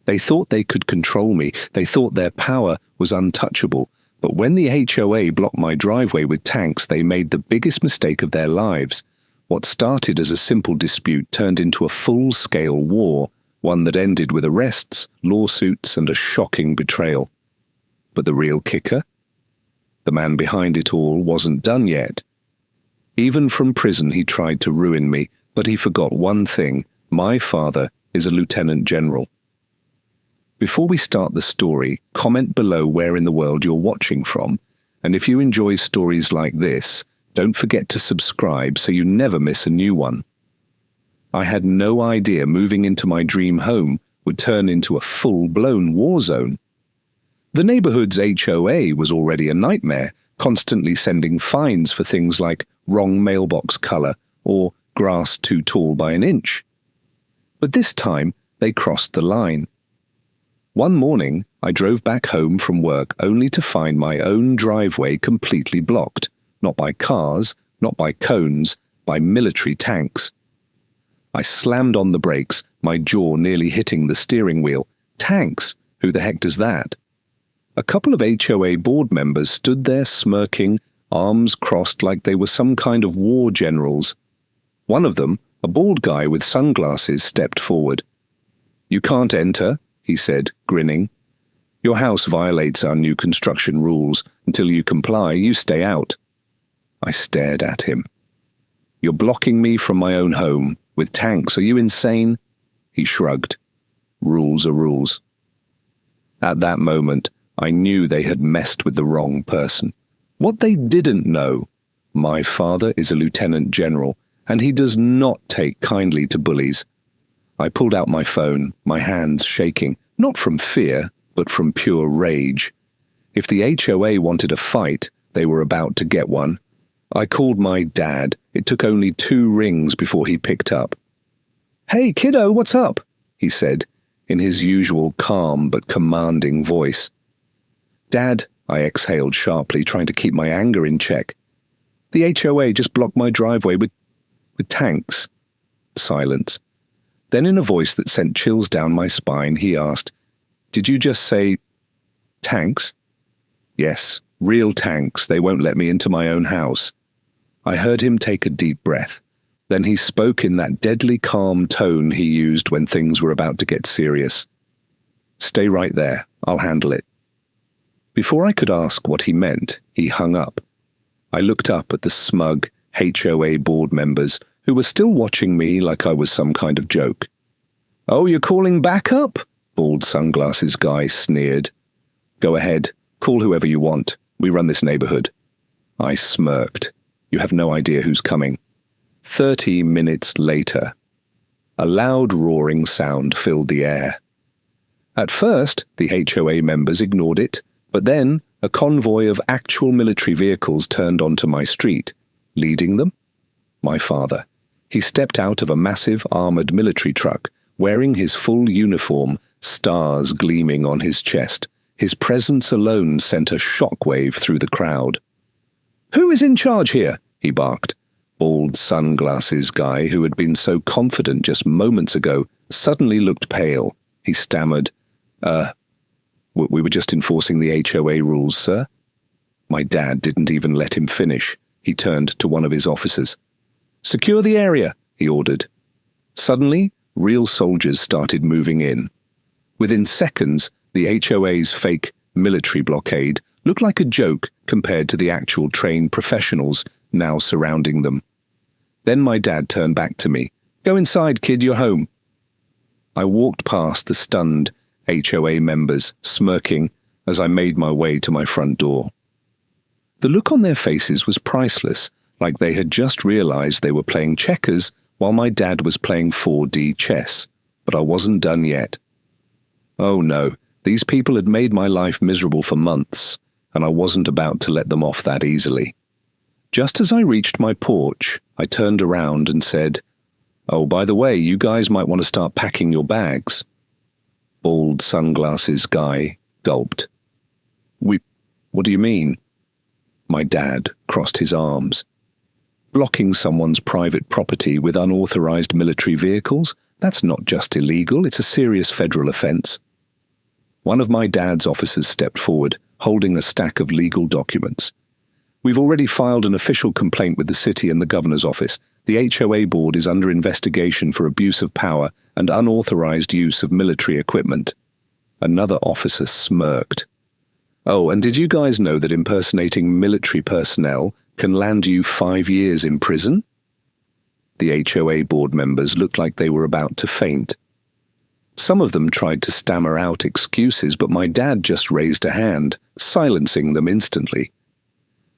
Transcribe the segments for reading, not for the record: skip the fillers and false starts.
They thought they could control me. They thought their power was untouchable. But when the HOA blocked my driveway with tanks, they made the biggest mistake of their lives. What started as a simple dispute turned into a full-scale war, one that ended with arrests, lawsuits, and a shocking betrayal. But the real kicker? The man behind it all wasn't done yet. Even from prison he tried to ruin me, but he forgot one thing. My father is a lieutenant general. Before we start the story, comment below where in the world you're watching from, and if you enjoy stories like this, don't forget to subscribe so you never miss a new one. I had no idea moving into my dream home would turn into a full-blown war zone. The neighborhood's HOA was already a nightmare, constantly sending fines for things like wrong mailbox color or grass too tall by an inch. But this time, they crossed the line. One morning, I drove back home from work only to find my own driveway completely blocked, not by cars, not by cones, by military tanks. I slammed on the brakes, my jaw nearly hitting the steering wheel. Tanks? Who the heck does that? A couple of HOA board members stood there smirking, arms crossed like they were some kind of war generals. One of them, a bald guy with sunglasses, stepped forward. "You can't enter," he said, grinning. "Your house violates our new construction rules. Until you comply, you stay out." I stared at him. "You're blocking me from my own home with tanks. Are you insane?" He shrugged. "Rules are rules." At that moment, I knew they had messed with the wrong person. What they didn't know, my father is a lieutenant general, and he does not take kindly to bullies. I pulled out my phone, my hands shaking, not from fear, but from pure rage. If the HOA wanted a fight, they were about to get one. I called my dad. It took only 2 rings before he picked up. "Hey, kiddo, what's up?" he said, in his usual calm but commanding voice. "Dad," I exhaled sharply, trying to keep my anger in check. "The HOA just blocked my driveway with tanks." Silence. Then in a voice that sent chills down my spine, he asked, "Did you just say tanks?" "Yes, real tanks. They won't let me into my own house." I heard him take a deep breath. Then he spoke in that deadly calm tone he used when things were about to get serious. "Stay right there. I'll handle it." Before I could ask what he meant, he hung up. I looked up at the smug HOA board members who were still watching me like I was some kind of joke. "Oh, you're calling backup?" Bald sunglasses guy sneered. "Go ahead. Call whoever you want. We run this neighborhood." I smirked. You have no idea who's coming. 30 minutes later, a loud roaring sound filled the air. At first, the HOA members ignored it, but then a convoy of actual military vehicles turned onto my street. Leading them? My father. He stepped out of a massive armored military truck, wearing his full uniform, stars gleaming on his chest. His presence alone sent a shockwave through the crowd. "Who is in charge here?" he barked. Bald sunglasses guy, who had been so confident just moments ago, suddenly looked pale. He stammered, We were just enforcing the HOA rules, sir." My dad didn't even let him finish. He turned to one of his officers. "Secure the area," he ordered. Suddenly, real soldiers started moving in. Within seconds, the HOA's fake military blockade looked like a joke compared to the actual trained professionals now surrounding them. Then my dad turned back to me. "Go inside, kid, you're home." I walked past the stunned HOA members, smirking as I made my way to my front door. The look on their faces was priceless, like they had just realized they were playing checkers while my dad was playing 4D chess. But I wasn't done yet. Oh no, these people had made my life miserable for months, and I wasn't about to let them off that easily. Just as I reached my porch, I turned around and said, "Oh, by the way, you guys might want to start packing your bags." Bald sunglasses guy gulped. What do you mean?" My dad crossed his arms. "Blocking someone's private property with unauthorized military vehicles? That's not just illegal, it's a serious federal offense." One of my dad's officers stepped forward, holding a stack of legal documents. We've already filed an official complaint with the city and the governor's office. The HOA board is under investigation for abuse of power and unauthorized use of military equipment. Another officer smirked. Oh, and did you guys know that impersonating military personnel can land you 5 years in prison? The HOA board members looked like they were about to faint. Some of them tried to stammer out excuses, but my dad just raised a hand, silencing them instantly.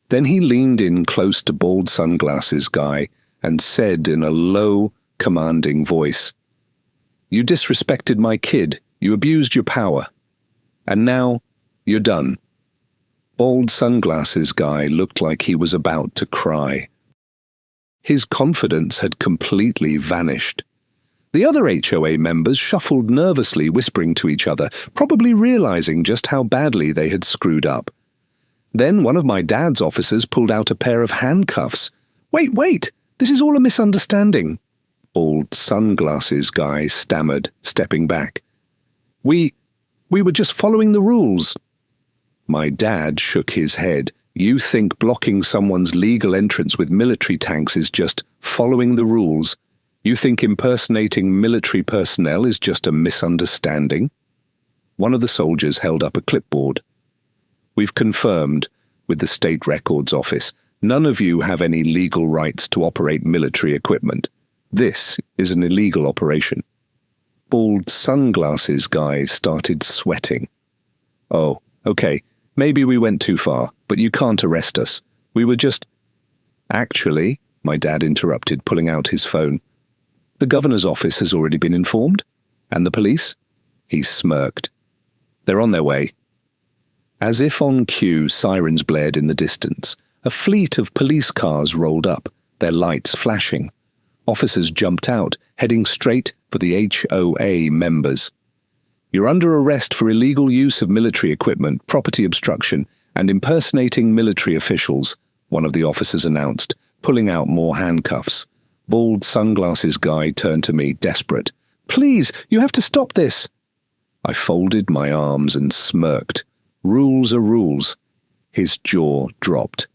Then he leaned in close to Bald Sunglasses Guy and said in a low, commanding voice, "You disrespected my kid, you abused your power, and now you're done." Bald Sunglasses Guy looked like he was about to cry. His confidence had completely vanished. The other HOA members shuffled nervously, whispering to each other, probably realizing just how badly they had screwed up. Then one of my dad's officers pulled out a pair of handcuffs. Wait, this is all a misunderstanding," Bald Sunglasses Guy stammered, stepping back. We were just following the rules." My dad shook his head. "You think blocking someone's legal entrance with military tanks is just following the rules? You think impersonating military personnel is just a misunderstanding?" One of the soldiers held up a clipboard. "We've confirmed with the State Records Office. None of you have any legal rights to operate military equipment. This is an illegal operation." Bald Sunglasses Guy started sweating. "Oh, okay, maybe we went too far, but you can't arrest us. We were just—" "Actually," my dad interrupted, pulling out his phone, "the governor's office has already been informed. And the police?" He smirked. "They're on their way." As if on cue, sirens blared in the distance. A fleet of police cars rolled up, their lights flashing. Officers jumped out, heading straight for the HOA members. "You're under arrest for illegal use of military equipment, property obstruction, and impersonating military officials," one of the officers announced, pulling out more handcuffs. Bald Sunglasses Guy turned to me, desperate. "Please, you have to stop this." I folded my arms and smirked. Rules are rules. His jaw dropped.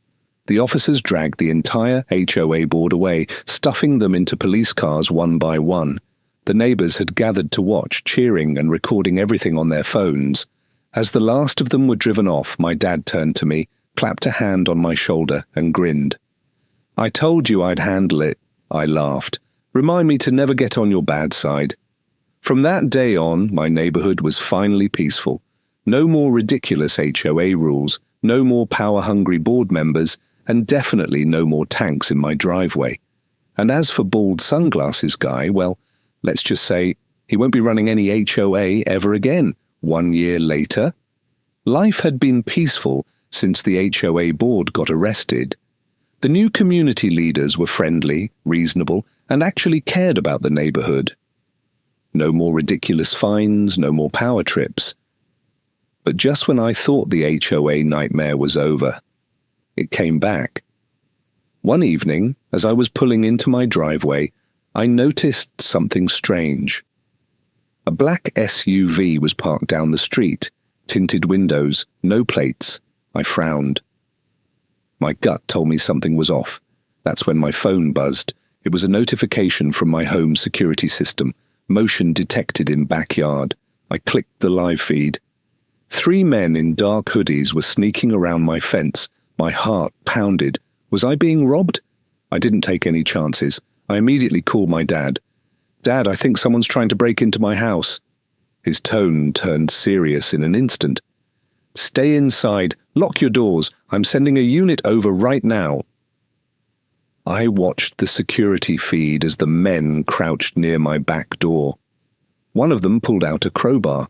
The officers dragged the entire HOA board away, stuffing them into police cars one by one. The neighbors had gathered to watch, cheering and recording everything on their phones. As the last of them were driven off, my dad turned to me, clapped a hand on my shoulder, and grinned. "I told you I'd handle it," I laughed. "Remind me to never get on your bad side." From that day on, my neighborhood was finally peaceful. No more ridiculous HOA rules, no more power-hungry board members, and definitely no more tanks in my driveway. And as for Bald Sunglasses Guy, well, let's just say he won't be running any HOA ever again. 1 year later, life had been peaceful since the HOA board got arrested. The new community leaders were friendly, reasonable, and actually cared about the neighborhood. No more ridiculous fines, no more power trips. But just when I thought the HOA nightmare was over, it came back. One evening, as I was pulling into my driveway, I noticed something strange. A black SUV was parked down the street, tinted windows, no plates. I frowned. My gut told me something was off. That's when my phone buzzed. It was a notification from my home security system. Motion detected in backyard. I clicked the live feed. 3 men in dark hoodies were sneaking around my fence. My heart pounded. Was I being robbed? I didn't take any chances. I immediately called my dad. "Dad, I think someone's trying to break into my house." His tone turned serious in an instant. "Stay inside. Lock your doors. I'm sending a unit over right now." I watched the security feed as the men crouched near my back door. One of them pulled out a crowbar.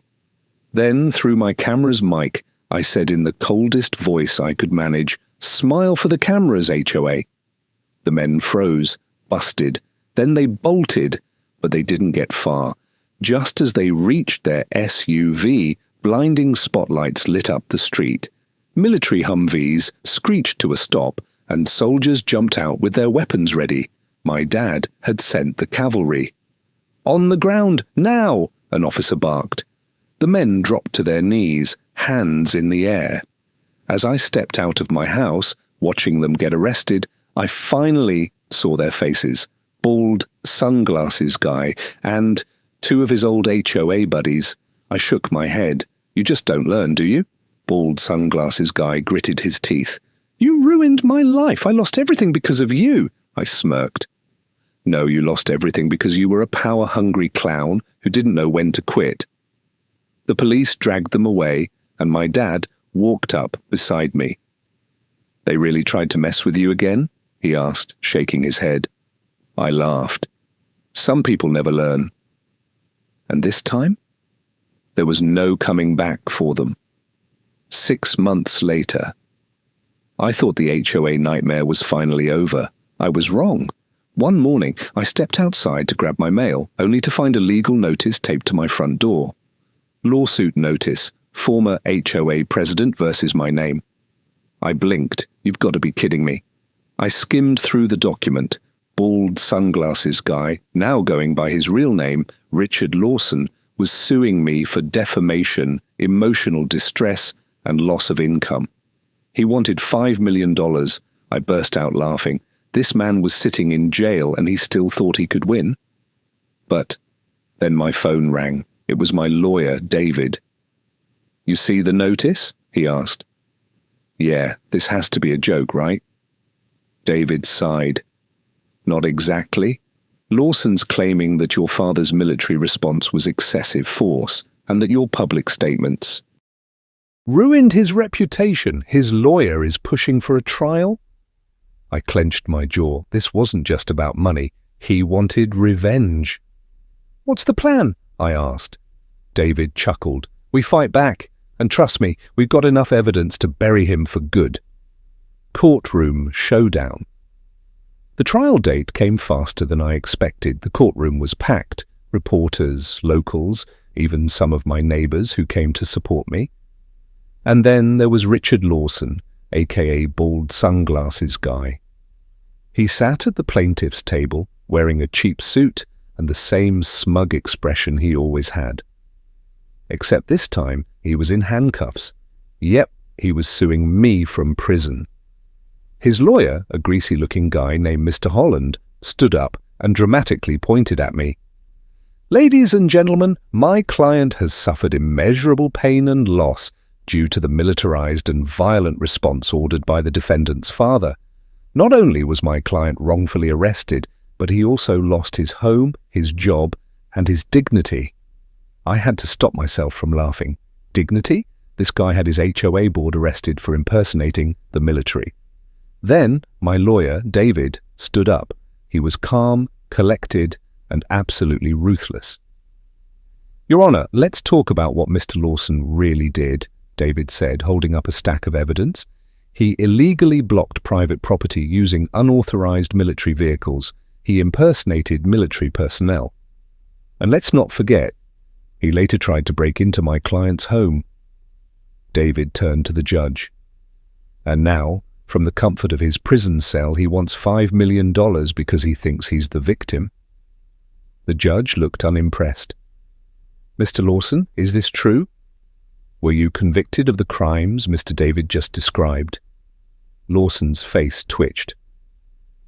Then, through my camera's mic, I said in the coldest voice I could manage, "Smile for the cameras, HOA." The men froze, busted. Then they bolted, but they didn't get far. Just as they reached their SUV, blinding spotlights lit up the street. Military Humvees screeched to a stop, and soldiers jumped out with their weapons ready. My dad had sent the cavalry. "On the ground, now!" an officer barked. The men dropped to their knees, hands in the air. As I stepped out of my house, watching them get arrested, I finally saw their faces. Bald sunglasses guy and two of his old HOA buddies. I shook my head. You just don't learn, do you? Bald sunglasses guy gritted his teeth. You ruined my life. I lost everything because of you. I smirked. No, you lost everything because you were a power-hungry clown who didn't know when to quit. The police dragged them away, and my dad walked up beside me. They really tried to mess with you again? He asked, shaking his head. I laughed. Some people never learn. And this time? There was no coming back for them. 6 months later. I thought the HOA nightmare was finally over. I was wrong. One morning, I stepped outside to grab my mail, only to find a legal notice taped to my front door. Lawsuit notice, former HOA president versus my name. I blinked. You've got to be kidding me. I skimmed through the document. Bald sunglasses guy, now going by his real name, Richard Lawson, was suing me for defamation, emotional distress, and loss of income. He wanted $5 million. I burst out laughing. This man was sitting in jail and he still thought he could win. But then my phone rang. It was my lawyer, David. You see the notice? He asked. Yeah, this has to be a joke, right? David sighed. Not exactly. Lawson's claiming that your father's military response was excessive force and that your public statements ruined his reputation. His lawyer is pushing for a trial? I clenched my jaw. This wasn't just about money. He wanted revenge. What's the plan? I asked. David chuckled. We fight back. And trust me, we've got enough evidence to bury him for good. Courtroom showdown. The trial date came faster than I expected. The courtroom was packed. Reporters, locals, even some of my neighbors who came to support me. And then there was Richard Lawson, aka Bald Sunglasses Guy. He sat at the plaintiff's table, wearing a cheap suit and the same smug expression he always had. Except this time, he was in handcuffs. Yep, he was suing me from prison. His lawyer, a greasy-looking guy named Mr. Holland, stood up and dramatically pointed at me. Ladies and gentlemen, my client has suffered immeasurable pain and loss due to the militarized and violent response ordered by the defendant's father. Not only was my client wrongfully arrested, but he also lost his home, his job, and his dignity. I had to stop myself from laughing. Dignity? This guy had his HOA board arrested for impersonating the military. Then my lawyer, David, stood up. He was calm, collected, and absolutely ruthless. Your Honor, let's talk about what Mr. Lawson really did, David said, holding up a stack of evidence. He illegally blocked private property using unauthorized military vehicles. He impersonated military personnel. And let's not forget, he later tried to break into my client's home. David turned to the judge. And now, from the comfort of his prison cell, he wants $5 million because he thinks he's the victim. The judge looked unimpressed. Mr. Lawson, is this true? Were you convicted of the crimes Mr. David just described? Lawson's face twitched.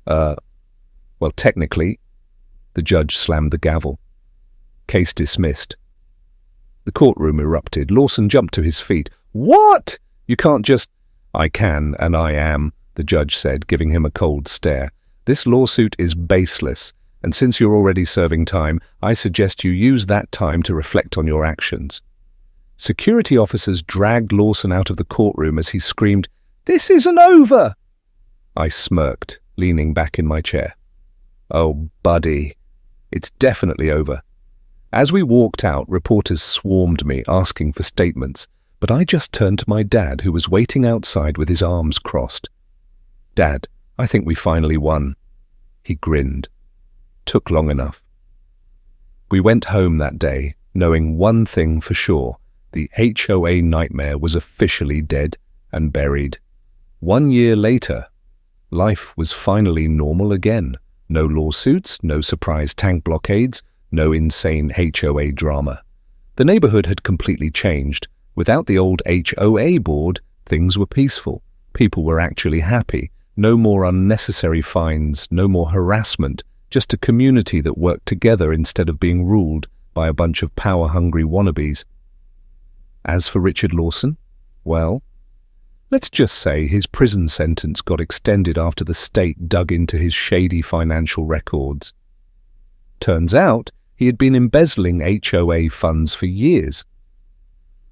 Well, technically. The judge slammed the gavel. Case dismissed. The courtroom erupted. Lawson jumped to his feet. What? You can't just... I can, and I am, the judge said, giving him a cold stare. This lawsuit is baseless, and since you're already serving time, I suggest you use that time to reflect on your actions. Security officers dragged Lawson out of the courtroom as he screamed, "This isn't over!" I smirked, leaning back in my chair. Oh, buddy, it's definitely over. As we walked out, reporters swarmed me, asking for statements, but I just turned to my dad, who was waiting outside with his arms crossed. Dad, I think we finally won. He grinned. Took long enough. We went home that day, knowing one thing for sure. The HOA nightmare was officially dead and buried. 1 year later, life was finally normal again. No lawsuits, no surprise tank blockades, no insane HOA drama. The neighborhood had completely changed. Without the old HOA board, things were peaceful. People were actually happy. No more unnecessary fines, no more harassment, just a community that worked together instead of being ruled by a bunch of power-hungry wannabes. As for Richard Lawson, well, let's just say his prison sentence got extended after the state dug into his shady financial records. Turns out he had been embezzling HOA funds for years.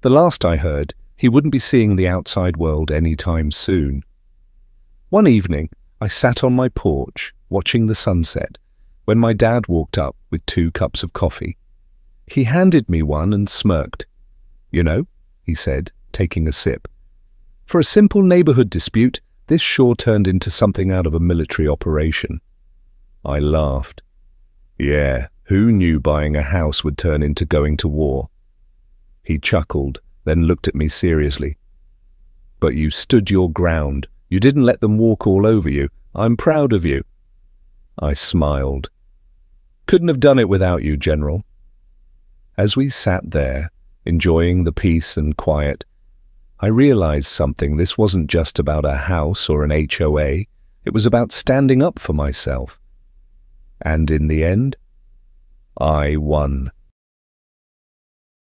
The last I heard, he wouldn't be seeing the outside world anytime soon. One evening, I sat on my porch, watching the sunset, when my dad walked up with 2 cups of coffee. He handed me one and smirked. "You know," he said, taking a sip, "for a simple neighborhood dispute, this sure turned into something out of a military operation." I laughed. Yeah, who knew buying a house would turn into going to war? He chuckled, then looked at me seriously. "But you stood your ground. You didn't let them walk all over you. I'm proud of you." I smiled. "Couldn't have done it without you, General." As we sat there, enjoying the peace and quiet, I realized something. This wasn't just about a house or an HOA. It was about standing up for myself. And in the end, I won.